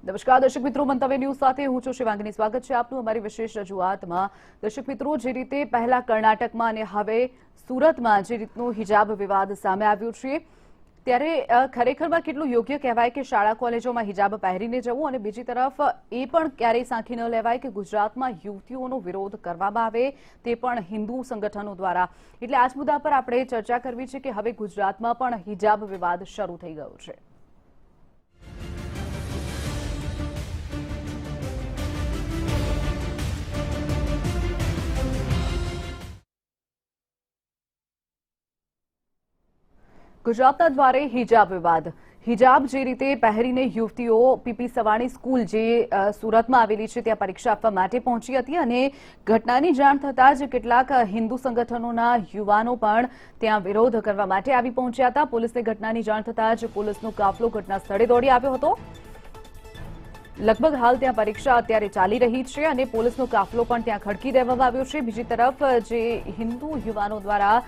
નમસ્કાર દર્શક મિત્રો, મંતવ્ય ન્યૂઝ સાથે હું છું શિવાંગની. સ્વાગત છે આપનું અમારી વિશેષ રજૂઆતમાં. દર્શક મિત્રો, જે રીતે પહેલા કર્ણાટકમાં અને હવે સુરતમાં જે રીતનો હિજાબ વિવાદ સામે આવ્યો છે, ત્યારે ખરેખરમાં કેટલું યોગ્ય કહેવાય કે શાળા કોલેજોમાં હિજાબ પહેરીને જવું, અને બીજી તરફ એ પણ ક્યારેય સાંખી ન લેવાય કે ગુજરાતમાં યુવતીઓનો વિરોધ કરવામાં આવે, તે પણ હિન્દુ સંગઠનો દ્વારા. એટલે આ જ મુદ્દા પર આપણે ચર્ચા કરવી છે કે હવે ગુજરાતમાં પણ હિજાબ વિવાદ શરૂ થઈ ગયો છે. ગુજરાતના દ્વારે હિજાબ વિવાદ. હિજાબ જે રીતે પહેરીને યુવતીઓ પીપી સવાણી સ્કૂલ જે સુરતમાં આવેલી છે ત્યાં પરીક્ષા આપવા માટે પહોંચી હતી, અને ઘટનાની જાણ થતાં જ કેટલાક હિન્દુ સંગઠનોના યુવાનો પણ ત્યાં વિરોધ કરવા માટે આવી પહોંચ્યા હતા. પોલીસને ઘટનાની જાણ થતાં જ પોલીસનો કાફલો ઘટના સ્થળે દોડી આવ્યો હતો. લગભગ હાલ ત્યાં પરીક્ષા અત્યારે ચાલી રહી છે અને પોલીસનો કાફલો પણ ત્યાં ખડકી દેવામાં આવ્યો છે. બીજી તરફ જે હિન્દુ યુવાનો દ્વારા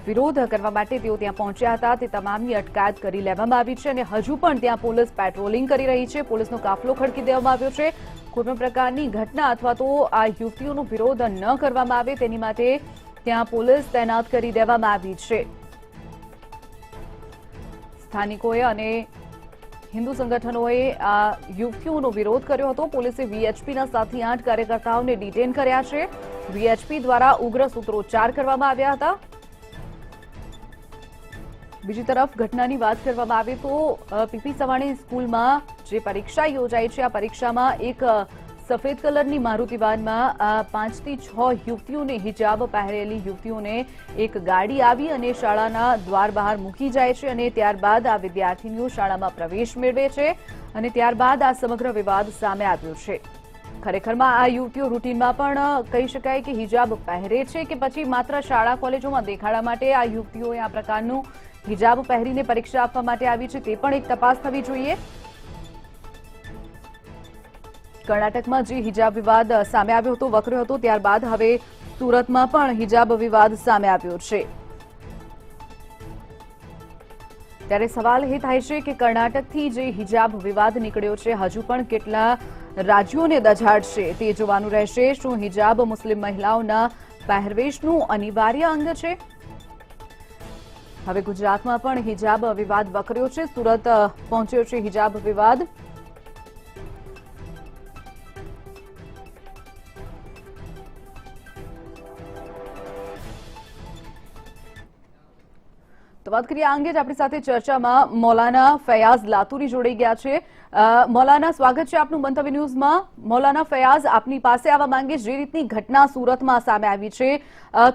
વિરોધ કરવા માટે તેઓ ત્યાં પહોંચ્યા હતા, તે તમામની અટકાયત કરી લેવામાં આવી છે અને હજુ પણ ત્યાં પોલીસ પેટ્રોલિંગ કરી રહી છે. પોલીસનો કાફલો ખડકી દેવામાં આવ્યો છે. કોઈપણ પ્રકારની ઘટના અથવા તો આ યુવતીઓનો વિરોધ ન કરવામાં આવે તેની માટે ત્યાં પોલીસ તૈનાત કરી દેવામાં આવી છે. સ્થાનિકોએ અને હિન્દુ સંગઠનોએ આ યુવતીઓનો વિરોધ કર્યો હતો. પોલીસે વીએચપીના 7 થી 8 કાર્યકર્તાઓને ડિટેન કર્યા છે. વીએચપી દ્વારા ઉગ્ર સૂત્રોચ્ચાર કરવામાં આવ્યા હતા. બીજી તરફ ઘટનાની વાત કરવામાં આવે તો પીપી સવાણી સ્કૂલમાં જે પરીક્ષા યોજાઈ છે, આ પરીક્ષામાં એક સફેદ કલરની મારુતિ વાનમાં 5 થી 6 યુવતીઓને, હિજાબ પહેરેલી યુવતીઓને એક ગાડી આવી અને શાળાના દ્વાર બહાર મૂકી જાય છે, અને ત્યારબાદ આ વિદ્યાર્થીનીઓ શાળામાં પ્રવેશ મેળવે છે અને ત્યારબાદ આ સમગ્ર વિવાદ સામે આવ્યો છે. ખરેખરમાં આ યુવતીઓ રૂટીનમાં પણ કહી શકાય કે હિજાબ પહેરે છે કે પછી માત્ર શાળા કોલેજોમાં દેખાડા માટે આ યુવતીઓએ આ પ્રકારનું હિજાબ પહેરીને પરીક્ષા આપવા માટે આવી છે, તે પણ એક તપાસ થવી જોઈએ. કર્ણાટકમાં જે હિજાબ વિવાદ સામે આવ્યો હતો, વકર્યો હતો, ત્યારબાદ હવે સુરતમાં પણ હિજાબ વિવાદ સામે આવ્યો છે. ત્યારે સવાલ એ થાય છે કે કર્ણાટકથી જે હિજાબ વિવાદ નીકળ્યો છે, હજુ પણ કેટલા રાજ્યોને દઝાડશે તે જોવાનું રહેશે. શું હિજાબ મુસ્લિમ મહિલાઓના પહેરવેશનું અનિવાર્ય અંગ છે? હવે ગુજરાતમાં પણ હિજાબ વિવાદ વકર્યો છે. સુરત પહોંચ્યો છે હિજાબ વિવાદ. તો વાત કરીએ આ અંગે જ આપણી સાથે ચર્ચામાં મૌલાના ફૈયાઝ લાતુરી જોડાઈ ગયા છે. મૌલાના, સ્વાગત છે આપનું મંતવ્ય ન્યૂઝમાં. મૌલાના ફૈયાઝ, આપની પાસે આવવા માંગે, જે રીતની ઘટના સુરતમાં સામે આવી છે,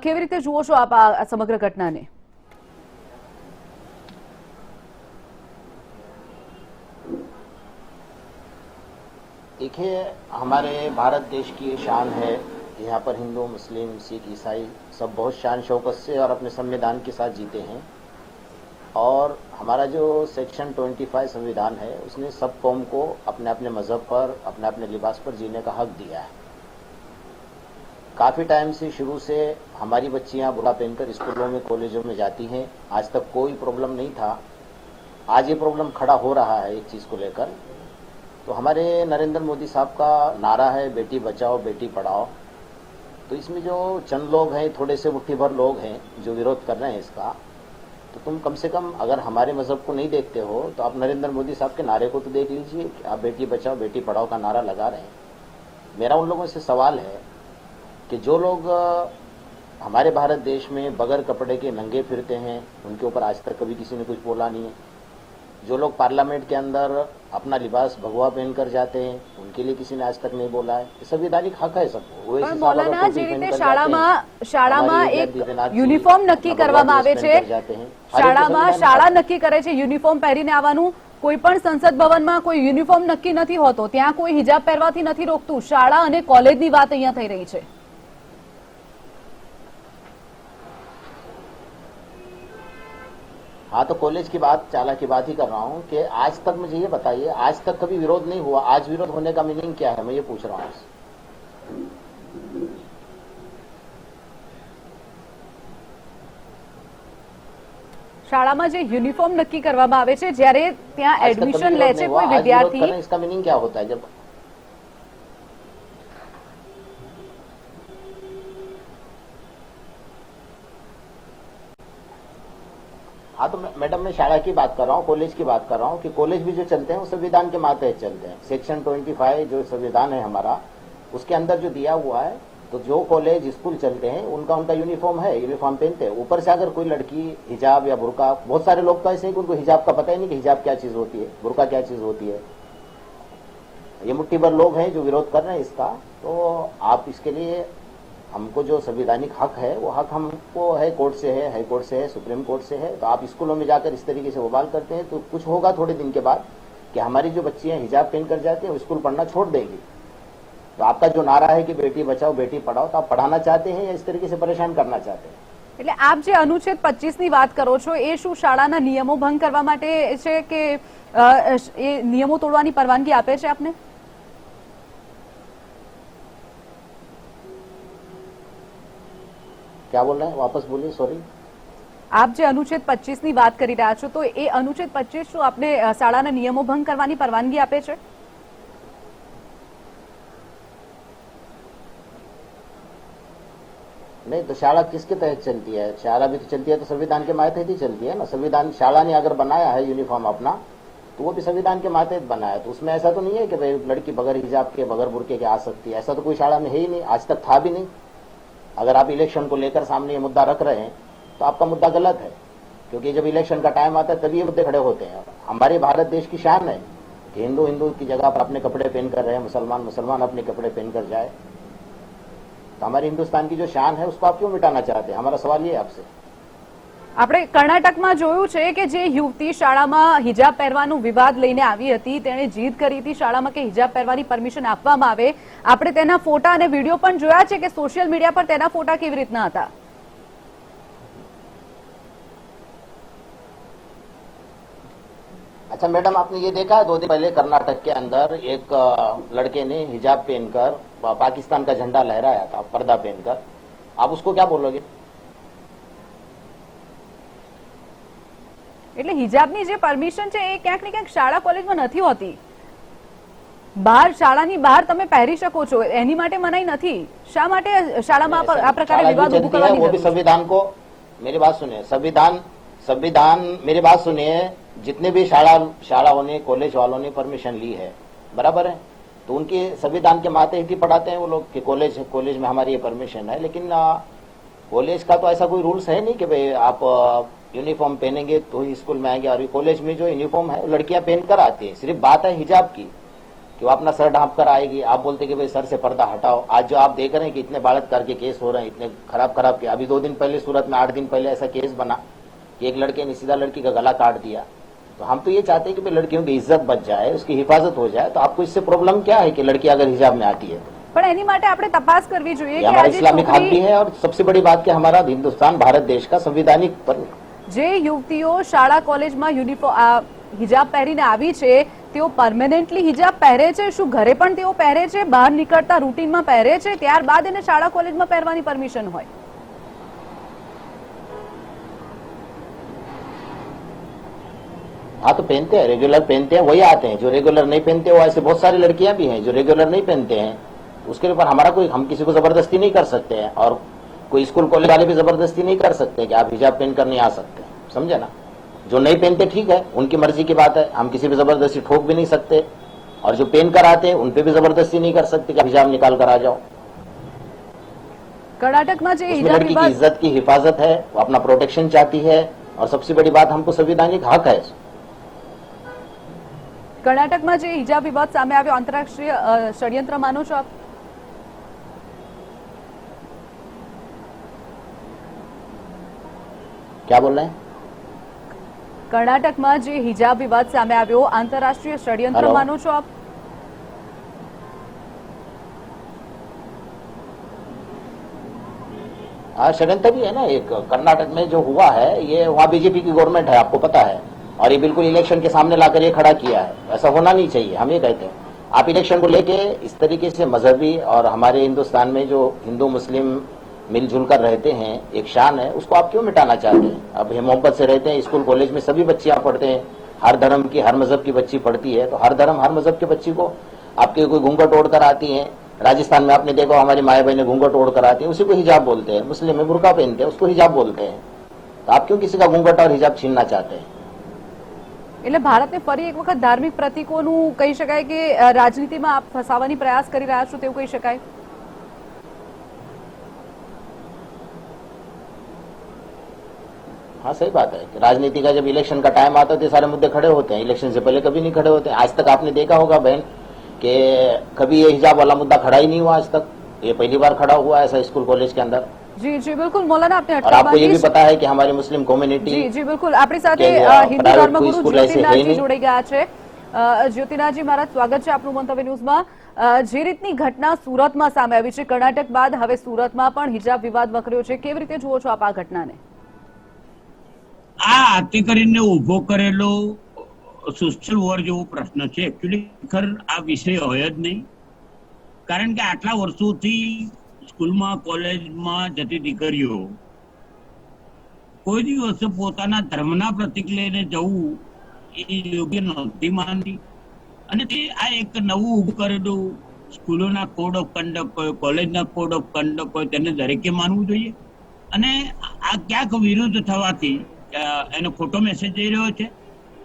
કેવી રીતે જુઓ છો આપ આ સમગ્ર ઘટનાને? देखिए, हमारे भारत देश की ये शान है, यहाँ पर हिंदू, मुस्लिम, सिख, ईसाई सब बहुत शान शौकत से और अपने संविधान के साथ जीते हैं. और हमारा जो सेक्शन 25 संविधान है, उसने सब कौम को अपने अपने मजहब पर, अपने अपने लिबास पर जीने का हक दिया है. काफी टाइम से शुरू से हमारी बच्चियां बुरा पहनकर स्कूलों में, कॉलेजों में जाती हैं. आज तक कोई प्रॉब्लम नहीं था. आज ये प्रॉब्लम खड़ा हो रहा है एक चीज को लेकर. तो हमारे नरेंद्र मोदी साहब का नारा है बेटी बचाओ बेटी पढ़ाओ. तो इसमें जो चंद लोग हैं, थोड़े से मुट्ठी भर लोग हैं जो विरोध कर रहे हैं इसका, तो तुम कम से कम अगर हमारे मजहब को नहीं देखते हो तो आप नरेंद्र मोदी साहब के नारे को तो देख लीजिए कि आप बेटी बचाओ बेटी पढ़ाओ का नारा लगा रहे हैं. मेरा उन लोगों से सवाल है कि जो लोग हमारे भारत देश में बगैर कपड़े के नंगे फिरते हैं, उनके ऊपर आज तक कभी किसी ने कुछ बोला नहीं है. जो लोग पार्लियामेंट के अंदर अपना लिबास भगवा पहनकर जाते हैं, उनके लिए किसी ने आज तक नहीं बोला है. संवैधानिक हक है सबको. પણ મૌલાના, જે રીતે શાળામાં એક યુનિફોર્મ નક્કી કરવામાં આવે છે, શાળા નક્કી કરે છે યુનિફોર્મ પહેરીને આવવાનું. કોઈ પણ સંસદ ભવનમાં કોઈ યુનિફોર્મ નક્કી નથી હોતો, ત્યાં કોઈ હિજાબ પહેરવાથી નથી રોકતું. શાળા અને કોલેજની વાત અહીંયા થઈ રહી છે. हाँ, तो कॉलेज की बात, चाला की बात ही कर रहा हूँ कि आज तक मुझे ये बताइए, आज तक कभी विरोध नहीं हुआ. आज विरोध होने का मीनिंग क्या है, मैं ये पूछ रहा हूँ. શાળામાં જે યુનિફોર્મ નક્કી કરવામાં આવે છે, જ્યારે ત્યાં आज तक कभी એડમિશન विरोध લે नहीं છે हुआ। કોઈ आज विरोध વિદ્યાર્થી, करना, इसका मीनिंग क्या होता है? जब हाँ, तो मैडम मैं शाला की बात कर रहा हूँ, कॉलेज की बात कर रहा हूँ कि कॉलेज भी जो चलते हैं वो संविधान के मातहत चलते हैं। सेक्शन 25 जो संविधान है हमारा, उसके अंदर जो दिया हुआ है, तो जो कॉलेज स्कूल चलते हैं उनका यूनिफॉर्म है, यूनिफॉर्म पहनते हैं। ऊपर से अगर कोई लड़की हिजाब या बुर्का, बहुत सारे लोग तो ऐसे हैं कि उनको हिजाब का पता ही नहीं कि हिजाब क्या चीज होती है, बुर्का क्या चीज होती है। ये मुट्ठी भर लोग हैं जो विरोध कर रहे हैं इसका। तो आप इसके लिए हमको जो संवैधानिक हक है वो हक हमको है, कोर्ट से है, हाई कोर्ट से है, सुप्रीम कोर्ट से है। तो आप स्कूलों में जाकर इस तरीके से बवाल करते हैं तो कुछ होगा थोड़े दिन के बाद कि हमारी जो बच्चियां हिजाब पहन कर जाती हैं वो स्कूल पढ़ना छोड़ देंगी। तो आपका जो नारा है कि बेटी बचाओ बेटी पढ़ाओ, तो आप पढ़ाना चाहते हैं या इस तरीके से परेशान करना चाहते हैं? એટલે આપ જે અનુચ્છેદ 25 ની વાત કરો છો એ શું શાળાના નિયમો ભંગ કરવા માટે છે કે એ નિયમો તોડવાની પરવાનગી આપે છે આપને? क्या बोल रहे हैं, वापस बोलिए, सॉरी। આપ જે અનુચ્છેદ 25 ની વાત કરી રહ્યા છો તો એ અનુચ્છેદ 25 શું આપને શાળાના નિયમો ભંગ કરવાની પરવાનગી આપે છે? नहीं, तो शाला किसके तहत चलती है? शाला भी तो चलती है तो संविधान के मातहत ही चलती है ना। संविधान, शाला ने अगर बनाया है यूनिफॉर्म अपना तो वो भी संविधान के मातहत बनाया है। तो उसमें ऐसा तो नहीं है कि भाई लड़की बगैर हिजाब के बगैर बुर्के के आ सकती है, ऐसा तो कोई शाला में है ही नहीं, आज तक था भी नहीं। अगर आप इलेक्शन को लेकर सामने ये मुद्दा रख रहे हैं तो आपका मुद्दा गलत है, क्योंकि जब इलेक्शन का टाइम आता है तभी ये मुद्दे खड़े होते हैं। हमारे भारत देश की शान है कि हिंदू हिंदू की जगह पर अपने कपड़े पहन कर रहे, मुसलमान मुसलमान अपने कपड़े पहन कर जाए। तो हमारे हिंदुस्तान की जो शान है उसको आप क्यों मिटाना चाहते हैं? हमारा सवाल ये है आपसे। આપણે કર્ણાટકમાં જોયું છે કે જે યુવતી શાળામાં હિજાબ પહેરવાનો વિવાદ લઈને આવી હતી, તેણે જીદ કરી હતી શાળામાં કે હિજાબ પહેરવાની પરમિશન આપવામાં આવે। આપણે તેના ફોટા અને વિડીયો પણ જોયા છે કે સોશિયલ મીડિયા પર તેના ફોટા કેવી રીતના હતા। अच्छा मैडम, आपने ये देखा है 2 दिन पहले कर्नाटक के अंदर एक लड़के ने हिजाब पहनकर पाकिस्तान का झंडा लहराया था, पर्दा पहनकर। आप उसको क्या बोलोगे? એટલે હિજાબની જે પરમિશન છે એ ક્યાંક ને ક્યાંક શાળા કોલેજમાં નથી હોતી। બહાર શાળાની બહાર તમે પહેરી શકો છો, એની માટે મનાઈ નથી। શા માટે શાળામાં આ પ્રકારે शाला વિવાદ जो ઊભું चलती है કરવાની वो भी જરૂર છે? संविधान को, मेरी बात सुनिए, संविधान मेरी बात सुनिए, जितने भी शालाओं ने, कॉलेज वालों ने परमिशन ली है, बराबर है, तो उनके संविधान के मातहत ही पढ़ाते हैं वो लोग कि कॉलेज में हमारी ये परमिशन है। लेकिन कॉलेज का तो ऐसा कोई रूल्स है नहीं कि भाई आप यूनिफॉर्म पहनेंगे तो ही स्कूल में आएंगे। और कॉलेज में जो यूनिफॉर्म है लड़कियां पहनकर आती है, सिर्फ बात है हिजाब की कि वो अपना सर ढांप कर आएगी। आप बोलते कि भाई सर से पर्दा हटाओ। आज जो आप देख रहे हैं कि इतने बलात्कार के केस हो रहे हैं, इतने खराब के, अभी 2 दिन पहले सूरत में 8 दिन पहले ऐसा केस बना कि एक लड़के ने सीधा लड़की का गला काट दिया। तो हम तो ये चाहते हैं कि भाई लड़कियों की इज्जत बच जाए, उसकी हिफाजत हो जाए। तो आपको इससे प्रॉब्लम क्या है कि लड़की अगर हिजाब में आती है? પણ એની માટે આપણે તપાસ કરવી જોઈએ ये કે हमारा આજે इस्लामिक हक भी છોકરી, है और सबसे बड़ी बात कि हमारा हिंदुस्तान भारत देश का संवैधानिक જે યુવતીઓ શાળા કોલેજમાં હિજાબ પહેરીને આવી છે તેઓ પરમેનન્ટલી હિજાબ પહેરે છે? શું ઘરે પણ તેઓ પહેરે છે? બહાર નીકળતા રૂટીનમાં પહેરે છે? ત્યારબાદ એને શાળા કોલેજમાં પહેરવાની પરમિશન હોય? हाँ, तो पहनते हैं, रेगुलर पहनते हैं, वही आते हैं। जो रेगुलर नहीं पहनते वो ऐसे बहुत सारी लड़कियां भी हैं जो रेगुलर नहीं पहनते हैं। उसके ऊपर हमारा कोई, हम किसी को जबरदस्ती नहीं कर सकते हैं, और कोई स्कूल कॉलेज वाले भी जबरदस्ती नहीं कर सकते कि आप हिजाब पहनकर नहीं आ सकते, समझे ना। जो नहीं पहनते ठीक है, उनकी मर्जी की बात है, हम किसी भी जबरदस्ती ठोक भी नहीं सकते। और जो पहन कर आते हैं उन पे भी जबरदस्ती नहीं कर सकते कि हिजाब निकाल कर आ जाओ। કર્ણાટકમાં જે उसमें હિજાબ लड़की की વિવાદ, इज्जत की हिफाजत है, वो अपना प्रोटेक्शन चाहती है, और सबसे बड़ी बात हमको संवैधानिक हक है। કર્ણાટકમાં જે હિજાબ વિવાદ સામે આવ્યો, આંતરરાષ્ટ્રીય ષડયંત્ર માનો છો આપ? क्या बोल रहे हैं? કર્ણાટકમાં જે હિજાબ વિવાદ સામે આવ્યો, આંતરરાષ્ટ્રીય ષડયંત્ર હેલો. માનો છો આપ? हाँ, षड्यंत्र भी है ना। एक कर्नाटक में जो हुआ है, ये वहाँ बीजेपी की गवर्नमेंट है, आपको पता है, और ये बिल्कुल इलेक्शन के सामने लाकर ये खड़ा किया है। ऐसा होना नहीं चाहिए, हम ये कहते हैं। आप इलेक्शन को लेके इस तरीके से मजहबी, और हमारे हिंदुस्तान में जो हिंदू मुस्लिम मिलजुल कर रहते हैं, एक शान है, उसको आप क्यों मिटाना चाहते हैं? अब ये मोहब्बत से रहते हैं, स्कूल कॉलेज में सभी बच्चे आप पढ़ते हैं, हर धर्म की हर मजहब की बच्ची पढ़ती है, तो हर धर्म हर मजहब के बच्ची को आपके कोई घूंघट ओढ़ कर आती है। राजस्थान में आपने देखा हमारी माए बहनें घूंघट ओढ़ कर आती है, उसी को हिजाब बोलते हैं। मुस्लिम में बुर्का पहनते हैं, उसको हिजाब बोलते हैं। तो आप क्यों किसी का घूंघट और हिजाब छीनना चाहते हैं? એટલે ભારતને ફરી એક વખત ધાર્મિક પ્રતીકોનું કહી શકાય કે રાજનીતિમાં આપ ફસાવાની પ્રયાસ કરી રહ્યા છો તેવું કહી શકાય? हाँ, सही बात है कि राजनीति का जब इलेक्शन का टाइम आता है तो सारे मुद्दे खड़े होते हैं, इलेक्शन से पहले कभी नहीं खड़े होते। आज तक आपने देखा होगा बहन कि कभी ये हिजाब वाला मुद्दा खड़ा ही नहीं हुआ आज तक। ये पहली बार खड़ा हुआ है ऐसा स्कूल कॉलेज के अंदर। जी जी बिल्कुल मौलाना आपने और आपको ये भी पता है कि हमारी मुस्लिम कम्युनिटी जी जी बिल्कुल આપણી સાથે હિન્દુ प्राइवेट ધર્મગુરુ स्कूल ऐसे है જ્યોતિનાથજી नहीं। જોડાઈ ગયા છે। જ્યોતિનાથજી મહારાજ સ્વાગત છે આપનું મંતવ્ય ન્યૂઝમાં। જે રીતની ઘટના સુરતમાં સામે આવી છે, કર્ણાટક બાદ હવે સુરતમાં પણ હિજાબ વિવાદ વકર્યો છે, કેવી રીતે જુઓ છો આપ આ ઘટનાને? આ આતી કરીને ઉભો કરેલો સોશિયલ વોર જેવો પ્રશ્ન છે। એકચ્યુઅલી ખર આ વિષય હોય જ નહીં, કારણ કે આટલા વર્ષોથી સ્કૂલમાં કોલેજમાં જતી દીકરીઓ કોઈ દિવસ પોતાના ધર્મના પ્રતીક લઈને જવું એ યોગ્ય નહોતી માનતી। અને તે આ એક નવું ઊભું કરેલું સ્કૂલોના કોડ ઓફ કન્ડક્ટ હોય, કોલેજના કોડ ઓફ કન્ડક્ટ હોય, તેને દરેકે માનવું જોઈએ। અને આ ક્યાંક વિરુદ્ધ થવાથી એનો ખોટો મેસેજ જઈ રહ્યો છે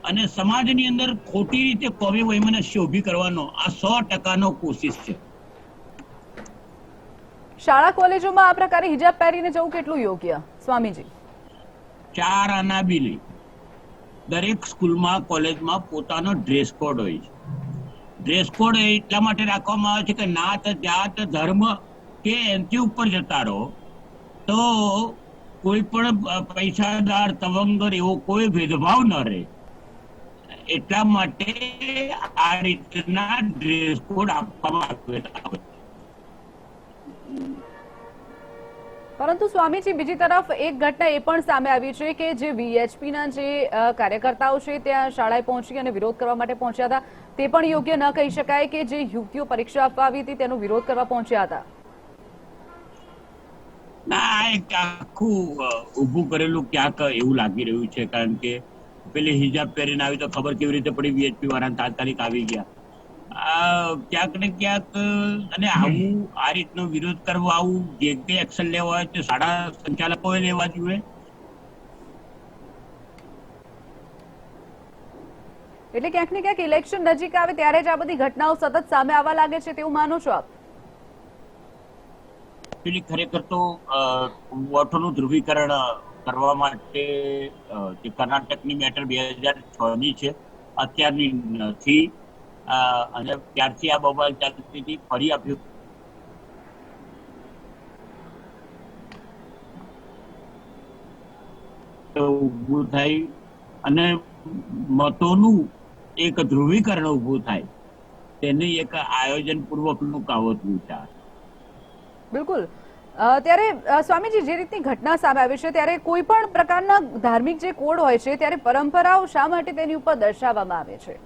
અને સમાજની અંદર ખોટી રીતે કોમી વૈમનસ્ય ઊભી કરવાનો આ 100% કોશિશ છે। શાળા કોલેજોમાં આ પ્રકારે હિજાબ પહેરીને જવું કેટલું યોગ્ય સ્વામીજી? 4 આના બિલી દરેક સ્કૂલમાં કોલેજમાં પોતાનો ડ્રેસ કોડ હોય છે। ડ્રેસ કોડ એટલા માટે રાખવામાં આવે છે કે નાત જાત ધર્મ કે એનથી ઉપર જતા રહો તો કોઈ પણ પૈસાદાર તવંગર એવો કોઈ ભેદભાવ ન રહે, એટલા માટે આ રીતના ડ્રેસ કોડ આપવામાં આવ્યો। પરંતુ સ્વામીજી બીજી તરફ એક ઘટના એ પણ સામે આવી છે કે જે વીએચપીના જે કાર્યકર્તાઓ છે ત્યાં શાળાએ પહોંચી અને વિરોધ કરવા માટે પહોંચ્યા હતા, તે પણ યોગ્ય ન કહી શકાય કે જે યુવતીઓ પરીક્ષા આપવા આવી હતી તેનો વિરોધ કરવા પહોંચ્યા હતા? ના, એક આખું ઊભું કરેલું ક્યાંક એવું લાગી રહ્યું છે, કારણ કે પેલી હિજાબ પહેરીને આવી તો ખબર કેવી રીતે પડી વીએચપી વાળા તાત્કાલિક આવી ગયા। ક્યાંક ને ક્યાંક અને આવું આ રીતનો વિરોધ કરવા આવું જે તે એક્શન લેવા હોય તો શાળા સંચાલકોએ લેવા જોઈએ। એટલે ક્યાંક ને ક્યાંક ઇલેક્શન નજીક આવે ત્યારે જ આ બધી ઘટનાઓ સતત સામે આવવા લાગે છે તેવું માનો છો આપ? ખરેખર તો વોટોનું ધ્રુવીકરણ કરવા માટે જે કર્ણાટકની મેટર 2006ની છે, અત્યારની નથી। અને ત્યારથી આ બબાલ ચાલતી હતી, ફરી આપ્યું ઊભું થાય અને મતોનું એક ધ્રુવીકરણ ઊભું થાય, તેની એક આયોજન પૂર્વકનું કાવતરું વિચાર। બિલકુલ। ત્યારે સ્વામીજી જે રીતની ઘટના સામે આવી છે ત્યારે કોઈ પણ પ્રકારના ધાર્મિક જે કોડ હોય છે ત્યારે પરંપરાઓ શા માટે તેની ઉપર દર્શાવવામાં આવે છે?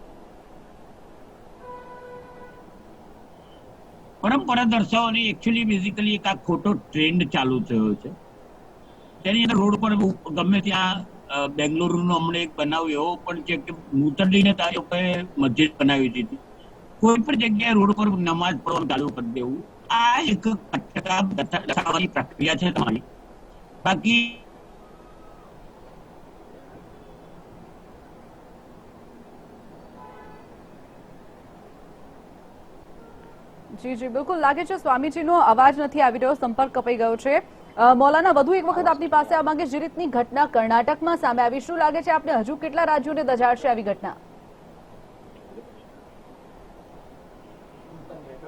પરંપરા દર્શાવવાની એકચ્યુઅલી બેઝિકલી એક આ ખોટો ટ્રેન્ડ ચાલુ થયો છે। તેની અંદર રોડ પર ગમે ત્યાં બેંગ્લોરનો હમણાં એક બનાવ એવો પણ છે કે નૂતનડીને તારીખે મસ્જિદ બનાવી દીધી, કોઈ પણ જગ્યાએ રોડ પર નમાજ પઢવાનું ચાલુ કરી દેવું, આ એક દર્શાવવાની પ્રક્રિયા છે તમારી। બાકી જી જી બિલકુલ લાગે છે સ્વામીજીનો અવાજ નથી આવી રહ્યો, સંપર્ક કપાઈ ગયો છે। મૌલાના વધુ એક વખત આપની પાસે આ માંગે, જે રીતની ઘટના કર્ણાટકમાં સામે આવી, શું લાગે છે આપને હજુ કેટલા રાજ્યોને દજાડશે આવી ઘટના?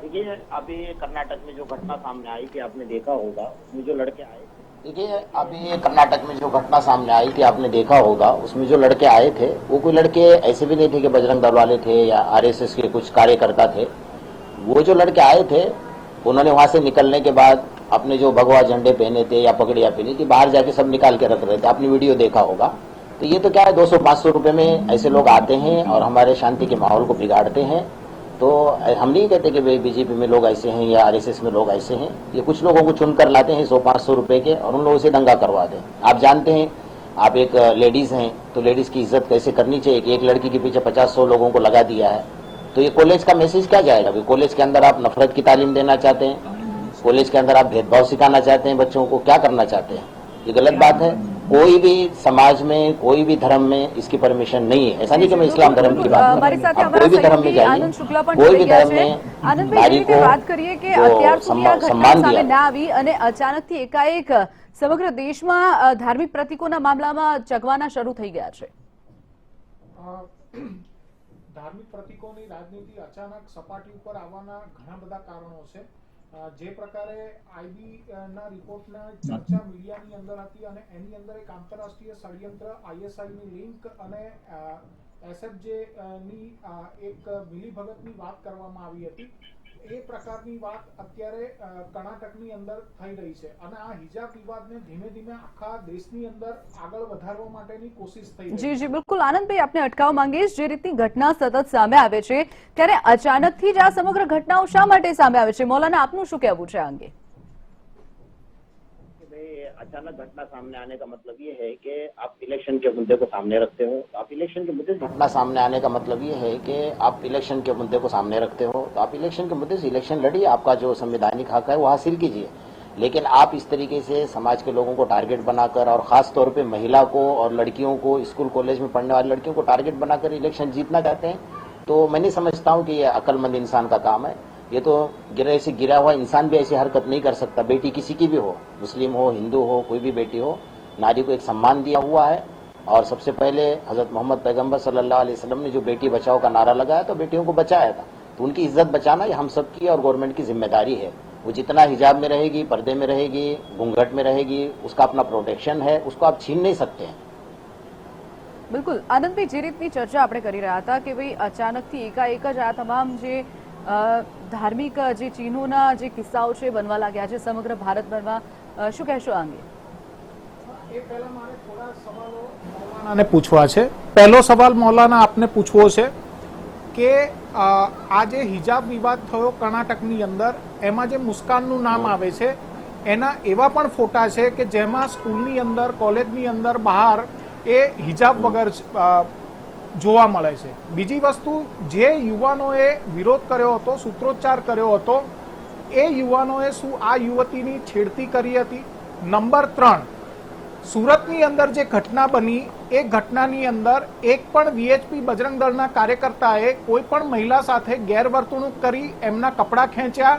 देखिए, अभी कर्नाटक में जो घटना सामने आई थी आपने देखा होगा, उसमें जो लड़के आए थे, देखिए अभी कर्नाटक में जो घटना सामने आई थी आपने देखा होगा, उसमें जो लड़के आए थे वो कोई लड़के ऐसे भी नहीं थे कि बजरंग दल वाले थे या आरएसएस के कुछ कार्यकर्ता थे। वो जो लड़के आए थे उन्होंने वहां से निकलने के बाद अपने जो भगवा झंडे पहने थे या पगड़ियां पहनी थी बाहर जाके सब निकाल के रख रहे थे, आपने वीडियो देखा होगा। तो ये तो क्या है, 200-500 रुपए में ऐसे लोग आते हैं और हमारे शांति के माहौल को बिगाड़ते हैं। तो हम नहीं कहते कि भाई बीजेपी में लोग ऐसे हैं या आरएसएस में लोग ऐसे हैं। ये कुछ लोगों को चुनकर लाते हैं 100-500 रुपए के और उन लोगों से दंगा करवा दें। आप जानते हैं, आप एक लेडीज हैं तो लेडीज की इज्जत कैसे करनी चाहिए कि एक लड़की के पीछे 50-100 लोगों को लगा दिया है, तो ये कॉलेज का मैसेज क्या जाएगा? भाई कॉलेज के अंदर आप नफरत की तालीम देना चाहते हैं, कॉलेज के अंदर आप भेदभाव सिखाना चाहते हैं बच्चों को, क्या करना चाहते हैं? ये गलत बात है। कोई भी समाज में, कोई भी धर्म में इसकी परमिशन नहीं है। ऐसा नहीं कि मैं इस्लाम धर्म की बात कर रहा हूं, आप कोई भी धर्म में जाइए, कोई भी धर्म में नारी को વાત કરીએ કે અત્યાર સુધી આ ઘટના सम्मान સામે दिया। ના આવી અને અચાનકથી એકાએક સમગ્ર દેશમાં ધાર્મિક પ્રતીકોના મામલામાં ચગવાના શરૂ થઈ ગયા છે। ધાર્મિક પ્રતીકોની રાજનીતિ અચાનક સપાટી ઉપર આવવાના ઘણા બધા કારણો છે। જે પ્રકારે આઈબી ના રિપોર્ટના ચર્ચા મીડિયાની અંદર હતી અને એની અંદર એક આંતરરાષ્ટ્રીય ષડયંત્ર આઈએસઆઈ ની લિંક અને એસએફજે ની એક મિલીભગતની વાત કરવામાં આવી હતી। એ પ્રકારની વાત અત્યારે કર્ણાટકની અંદર થઈ રહી છે અને આ હિજાબ વિવાદને ધીમે ધીમે આખા દેશની અંદર આગળ વધારવા માટેની કોશિશ થઈ રહી જી છે। જી બિલકુલ આનંદભાઈ, આપને અટકાવવા માંગીશ। જે રીતની ઘટના સતત સામે આવે છે ત્યારે અચાનકથી જ આ સમગ્ર ઘટનાઓ શા માટે સામે આવે છે? મૌલાના, આપનું શું કહેવું છે આ અંગે? अचानक घटना सामने आने का मतलब ये है कि आप इलेक्शन के मुद्दे को सामने रखते हो, तो आप इलेक्शन के मुद्दे से घटना सामने आने का मतलब ये है कि आप इलेक्शन के मुद्दे को सामने रखते हो, तो आप इलेक्शन के मुद्दे से इलेक्शन लड़िए, आपका जो संवैधानिक हक है वो हासिल कीजिए। लेकिन आप इस तरीके से समाज के लोगों को टारगेट बनाकर और खास तौर पे महिला को और लड़कियों को, स्कूल कॉलेज में पढ़ने वाली लड़कियों को टारगेट बनाकर इलेक्शन जीतना चाहते हैं, तो मैं नहीं समझता हूँ कि ये अक्लमंद इंसान का काम है। ये तो गिरे से गिरा हुआ इंसान भी ऐसी हरकत नहीं कर सकता। बेटी किसी की भी हो, मुस्लिम हो, हिंदू हो, कोई भी बेटी हो, नारी को एक सम्मान दिया हुआ है। और सबसे पहले हजरत मोहम्मद पैगंबर सल्लल्लाहु अलैहि वसल्लम ने जो बेटी बचाओ का नारा लगाया तो बेटियों को बचाया था, तो उनकी इज्जत बचाना ये हम सबकी और गवर्नमेंट की जिम्मेदारी है। वो जितना हिजाब में रहेगी, पर्दे में रहेगी, घूंघट में रहेगी, उसका अपना प्रोटेक्शन है, उसको आप छीन नहीं सकते हैं। બિલકુલ આનંદભાઈ, જે રીતની ચર્ચા આપણે કરી રહ્યા હતા કે ભાઈ અચાનકથી એકાએક જ આ તમામ જે ધાર્મિક જે ચિહ્નોના જે કિસ્સાઓ છે બનવા लाग्યા છે સમગ્ર ભારતભરમાં, શું કહેશો આ અંગે? એ પહેલા મારે થોડા સવાલો મૌલાનાને પૂછવા છે। પહેલો સવાલ મૌલાના આપને પૂછવો છે કે આ જે હિજાબ વિવાદ થયો કર્ણાટકની અંદર, એમાં જે મુસ્કાનનું નામ આવે છે એના એવા પણ ફોટા છે કે જેમાં સ્કૂલની અંદર, કોલેજની અંદર, બહાર એ હિજાબ વગર જોવા મળે છે। બીજી વસ્તુ, જે યુવાનોએ વિરોધ કર્યો હતો, સૂત્રોચ્ચાર કર્યો હતો, એ યુવાનોએ શું આ યુવતીની છેડતી કરી હતી? નંબર 3, સુરતની અંદર જે ઘટના બની એ ઘટનાની અંદર એક પણ વીએચપી બજરંગ દળના કાર્યકર્તાએ કોઈ પણ મહિલા સાથે ગેરવર્તણૂક કરી, એમના કપડા ખેંચ્યા,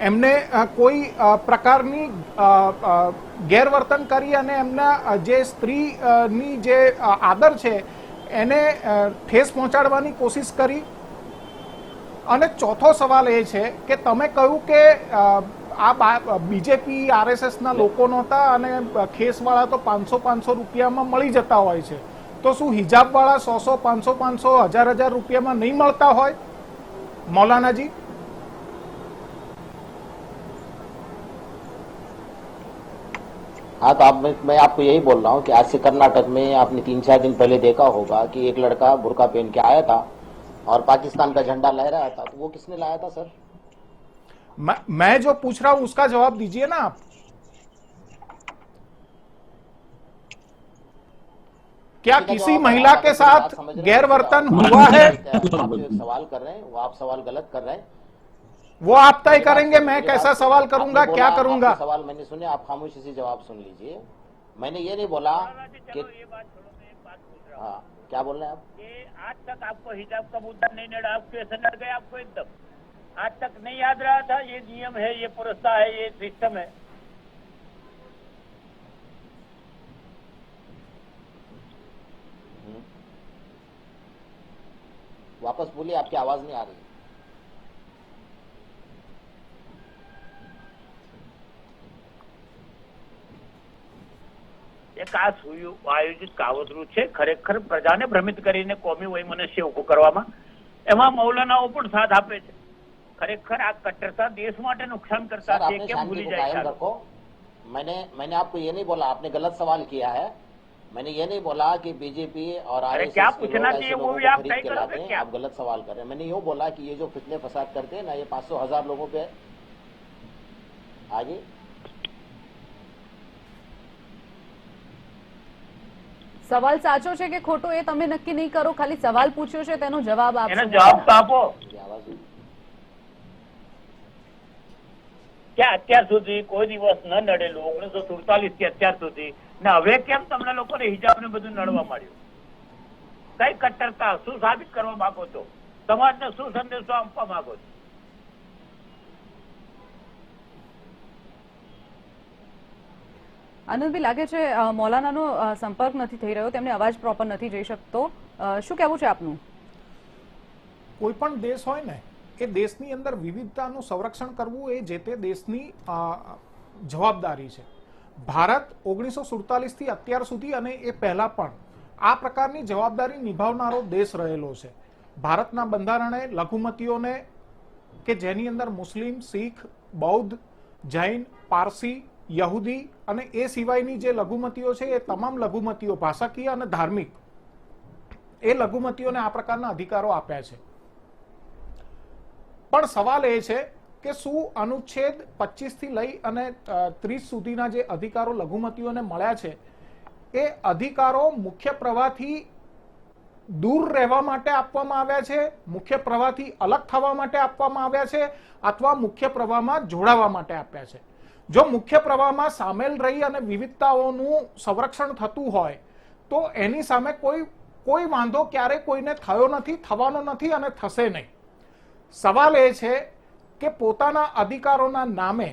એમને કોઈ પ્રકારની ગેરવર્તન કરી અને એમના જે સ્ત્રીની જે આદર છે એને ઠેસ પહોંચાડવાની કોશિશ કરી। અને ચોથો સવાલ એ છે કે તમે કહ્યું કે આ બીજેપી આરએસએસના લોકો નહોતા અને ખેસવાળા તો 500-500 રૂપિયામાં મળી જતા હોય છે, તો શું હિજાબવાળા 100-100, 500-500, 1000-1000 રૂપિયામાં નહીં મળતા હોય? મૌલાનાજી। हाँ, तो मैं आपको यही बोल रहा हूँ कि आज से कर्नाटक में आपने 3-4 दिन पहले देखा होगा कि एक लड़का बुर्का पहन के आया था और पाकिस्तान का झंडा लहराया था, तो वो किसने लाया था सर? मैं जो पूछ रहा हूँ उसका जवाब दीजिए ना आप। क्या किसी महिला के साथ गैरवर्तन हुआ है? आप जो एक सवाल कर रहे हैं वो आप सवाल गलत कर रहे हैं। वो आप तय करेंगे, मैं कैसा सवाल करूंगा, क्या करूंगा? सवाल मैंने सुने, आप खामोशी से जवाब सुन लीजिए। मैंने ये नहीं बोला कि हाँ, क्या बोल रहे हैं आप? आज तक आपको हिजाब का मुद्दा नहीं नड़ा, आप कैसे नड़ गए? आपको एकदम आज तक नहीं याद रहा था ये नियम है, ये पुरस्कार है, ये सिस्टम है। वापस बोलिए, आपकी आवाज नहीं आ रही। એક આ આયોજિત કાવતરું છે, ખરેખર પ્રજાને ભ્રમિત કરીને કોમી વૈમનસ્ય ઉભું કરવામાં એમાં મૌલાનાઓ પણ સાથ આપે છે। ખરેખર આ કટ્ટરતા દેશ માટે નુકસાન કરતા છે, કેમ ભૂલી જાય? रखो, मैंने आपको ये नहीं बोला, आपने गलत सवाल किया है। मैंने ये नहीं बोला कि बीजेपी और अरे आरएसएस क्या के लोग पूछना ऐसे चाहिए वो लोगों भी को आप खरीद तय के करोगे लाते हैं। क्या? आप गलत सवाल कर रहे हैं। मैंने यूँ बोला कि ये जो फितने फसाद करते हैं ना, ये 500,000 लोगों पे आगे સવાલ સાચો છે કે ખોટો એ તમે નક્કી નહીં કરો, ખાલી સવાલ પૂછ્યો છે તેનો જવાબ એનો આપશો. જવાબ તો આપો. ये आवाज ક્યાં અત્યાર સુધી કોઈ દિવસ ન નડેલું 1947 થી અત્યાર સુધી ને હવે કેમ તમને લોકોને હિજાબ ને બધું નડવા માંડ્યું? કઈ કટ્ટરતા શું સાબિત કરવા માંગો છો? સમાજને શું સંદેશો આપવા માંગો છો? આનંદભાઈ, લાગે છે મૌલાનાનો સંપર્ક નથી થઈ રહ્યો, તેમને અવાજ પ્રોપર નથી જઈ શકતો. શું કહેવું છે આપનું? કોઈ પણ દેશ હોય ને, એ દેશની અંદર વિવિધતાનું સંરક્ષણ કરવું એ જે તે દેશની જવાબદારી છે. ભારત 1947 થી અત્યાર સુધી અને એ પહેલા પણ આ પ્રકારની જવાબદારી નિભાવનારો દેશ રહેલો છે. ભારતના બંધારણે લઘુમતીઓને, કે જેની અંદર મુસ્લિમ, શીખ, બૌદ્ધ, જૈન, પારસી, યહૂદી અને એ સિવાયની જે લઘુમતીઓ છે એ તમામ લઘુમતીઓ ભાષાકીય અને ધાર્મિક એ લઘુમતીઓને આ પ્રકારના અધિકારો આપ્યા છે. પણ સવાલ એ છે કે શું અનુચ્છેદ 25 થી લઈ અને 30 સુધીના જે અધિકારો લઘુમતીઓને મળ્યા છે એ અધિકારો મુખ્ય પ્રવાહથી દૂર રહેવા માટે આપવામાં આવ્યા છે, મુખ્ય પ્રવાહથી અલગ થવા માટે આપવામાં આવ્યા છે, અથવા મુખ્ય પ્રવાહમાં જોડાવા માટે આપ્યા છે? જો મુખ્ય પ્રવાહમાં સામેલ રહી અને વિવિધતાઓનું સંરક્ષણ થતું હોય તો એની સામે કોઈ વાંધો ક્યારેય કોઈને થયો નથી, થવાનો નથી અને થશે નહીં. સવાલ એ છે કે પોતાના અધિકારોના નામે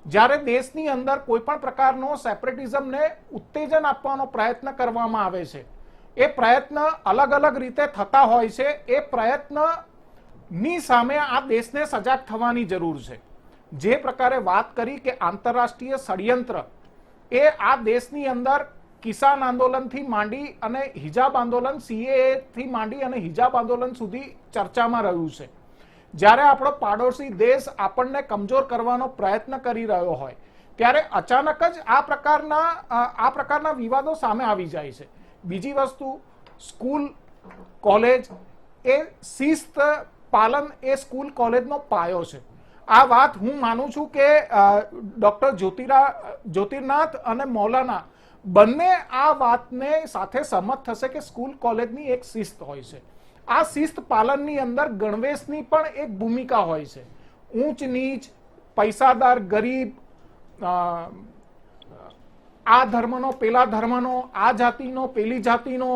જ્યારે દેશની અંદર કોઈ પણ પ્રકારનો સેપરેટિઝમને ઉત્તેજન આપવાનો પ્રયત્ન કરવામાં આવે છે, એ પ્રયત્ન અલગ અલગ રીતે થતા હોય છે. એ પ્રયત્નની સામે આ દેશને સજાગ થવાની જરૂર છે. જે પ્રકારે વાત કરી કે આંતરરાષ્ટ્રીય ષડયંત્ર એ આ દેશની અંદર કિસાન આંદોલનથી માંડી અને હિજાબ આંદોલન, CAA થી માંડી અને હિજાબ આંદોલન સુધી ચર્ચામાં રહ્યું છે. જ્યારે આપણો પાડોશી દેશ આપણને કમજોર કરવાનો પ્રયત્ન કરી રહ્યો હોય ત્યારે અચાનક જ આ પ્રકારના વિવાદો સામે આવી જાય છે. બીજી વસ્તુ, સ્કૂલ કોલેજ એ શિસ્ત પાલન એ સ્કૂલ કોલેજનો પાયો છે. આ વાત હું માનું છું કે ડોક્ટર જ્યોતિર્નાથ અને મૌલાના બંને આ વાતને સાથે સહમત થશે કે સ્કૂલ કોલેજની એક શિસ્ત હોય છે. આ શિસ્ત પાલનની અંદર ગણવેશની પણ એક ભૂમિકા હોય છે. ઊંચ નીચ, પૈસાદાર ગરીબ, આ ધર્મનો પેલા ધર્મનો, આ જાતિનો પેલી જાતિનો,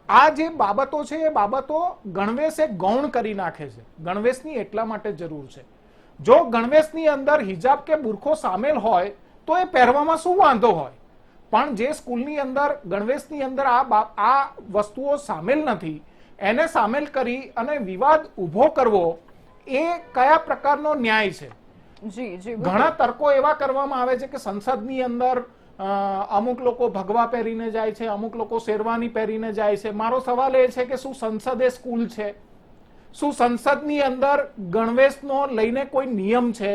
આ જે બાબતો છે એ બાબતો ગણવેશ એ ગૌણ કરી નાખે છે. ગણવેશની એટલા માટે જરૂર છે. જો ગણવેશની અંદર હિજાબ કે બુરખો સામેલ હોય તો એ પહેરવામાં શું વાંધો હોય? પણ જે સ્કૂલની અંદર ગણવેશની અંદર આ વસ્તુઓ સામેલ નથી, એને સામેલ કરી અને વિવાદ ઉભો કરવો એ કયા પ્રકારનો ન્યાય છે? ઘણા તર્કો એવા કરવામાં આવે છે કે સંસદની અંદર અમુક લોકો ભગવા પહેરીને જાય છે, અમુક લોકો શેરવાની પહેરીને જાય છે. મારો સવાલ એ છે કે શું સંસદ એ સ્કૂલ છે? શું સંસદની અંદર ગણવેશનો લઈને કોઈ નિયમ છે?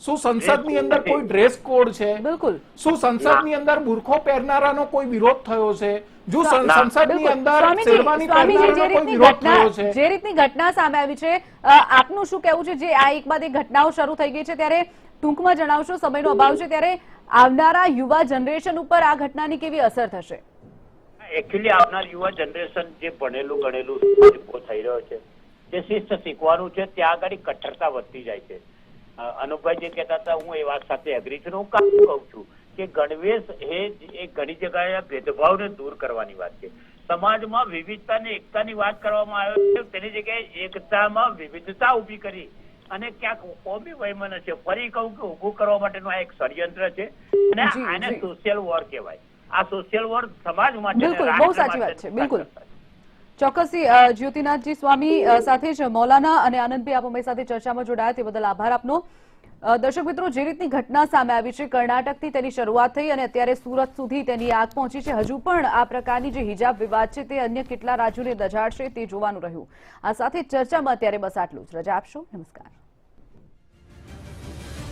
શું સંસદની અંદર કોઈ ડ્રેસ કોડ છે? બિલકુલ. શું સંસદની અંદર બુરખો પહેરનારાનો કોઈ વિરોધ થયો છે? જો સંસદની અંદર શેરવાની પહેરનારાનો કોઈ વિરોધ થયો છે? જે રીતની ઘટના સામે આવી છે, આપનું શું કહેવું છે? જે આ એક બાદ એક ઘટનાઓ શરૂ થઈ ગઈ છે ત્યારે ટૂંકમાં જણાવશો, સમયનો અભાવ છે, ત્યારે આવનારા યુવા જનરેશન ઉપર આ ઘટનાની કેવી અસર થશે? એકચ્યુઅલી આવનાર યુવા જનરેશન જે ભણેલું ગણેલું થઈ રહ્યો છે, જે શિસ્ત શીખવાનું છે, ત્યાં આગળ કટ્ટરતા વધતી જાય છે. અનુપભાઈ જે કહેતા હતા, હું એ વાત સાથે એગ્રી છું. હું કામ કહું છું કે ગણવેશ એ ઘણી જગ્યાએ ભેદભાવને દૂર કરવાની વાત છે. સમાજમાં વિવિધતા અને એકતાની વાત કરવામાં આવે છે, તેની જગ્યાએ એકતામાં વિવિધતા ઉભી કરી અને ક્યાંક કોમી વૈમનસ્ય ફરી કહું કે ઉભું કરવા માટેનું આ એક ષડયંત્ર છે અને આને સોશિયલ વોર કહેવાય. આ સોશિયલ વોર સમાજ માટે, બિલકુલ, બહુ સાચી વાત છે. બિલકુલ, ચોક્કસથી. જ્યોતિનાથજી સ્વામી સાથે જ મૌલાના અને આનંદભાઈ આપ અમારી સાથે ચર્ચામાં જોડાયા તે બદલ આભાર આપનો. દર્શક મિત્રો, જે રીતની ઘટના સામે આવી છે, કર્ણાટકથી તેની શરૂઆત થઈ અને અત્યારે સુરત સુધી તેની આગ પહોંચી છે. હજુ પણ આ પ્રકારની જે હિજાબ વિવાદ છે તે અન્ય કેટલા રાજ્યોને દજાડશે તે જોવાનું રહ્યું. આ સાથે ચર્ચામાં અત્યારે બસ આટલું જ. રજા આપશો. નમસ્કાર.